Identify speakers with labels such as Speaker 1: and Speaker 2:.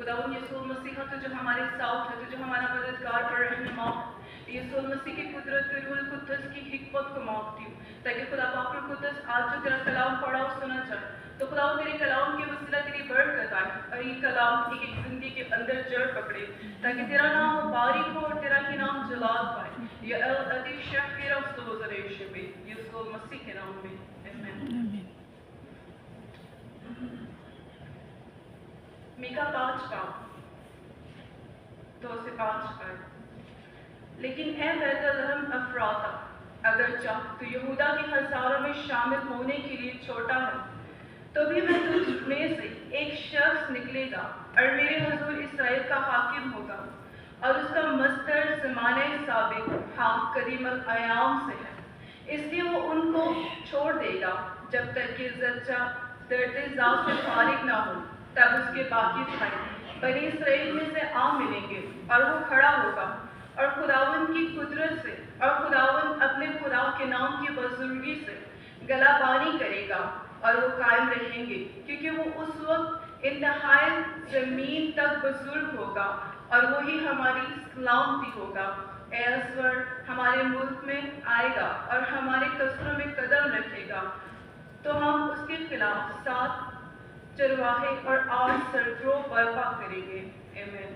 Speaker 1: खुदावंद यीशु मसीह तो जो हमारे साथ है, तो जो हमारा मददगार और रहनुमा है, यीशु मसीह की कुदरत के रूल कुद्दस की हिकमत को मांगती हूँ ताकि खुदा पाक और कुद्दस आज जो तेरा कलाम पढ़ा और सुना जाए, तो खुदावंद तेरे कलाम के वसीला तेरी बरकत आए और ये कलाम एक एक जिंदगी के अंदर जड़ पकड़े ताकि तेरा नाम मुबारक हो और तेरा ही नाम जलाल पाए। या अल अदी शफीर अफ्सोज़ में यीशु मसीह के नाम में आमीन। मीका 5:2-5 लेकिन ए बैतलहम अफराता, अगर चाह तो यहूदा के हजारों में शामिल होने के लिए छोटा है, तो भी मैं तुझ में से एक शख्स निकलेगा और मेरे हुजूर इस्राएल का हाकिम होगा और उसका मस्तर ज़माने साबिक हाँ कदीमल अयाम से है। इसलिए वो उनको छोड़ देगा जब तक कि जच्चा दर्द-ए-ज़ा से फारिग ना हो, तब उसके बाकी भाई बनी इस्राएल में से आ मिलेंगे और वो खड़ा होगा और खुदावंद की कुदरत से और खुदावंद अपने खुदा के नाम की बुजुर्गी से गलाबानी करेगा और वो कायम रहेंगे, क्योंकि वो उस वक्त इंतहाई ज़मीन तक बुजुर्ग होगा और वही हमारी सलामती होगा। ऐश्वर हमारे मुल्क में आएगा और हमारे कस्रों में कदम रखेगा, तो हम उसके खिलाफ 7 चरवाहे और 8 सरदारों बर्पा करेंगे। आमीन।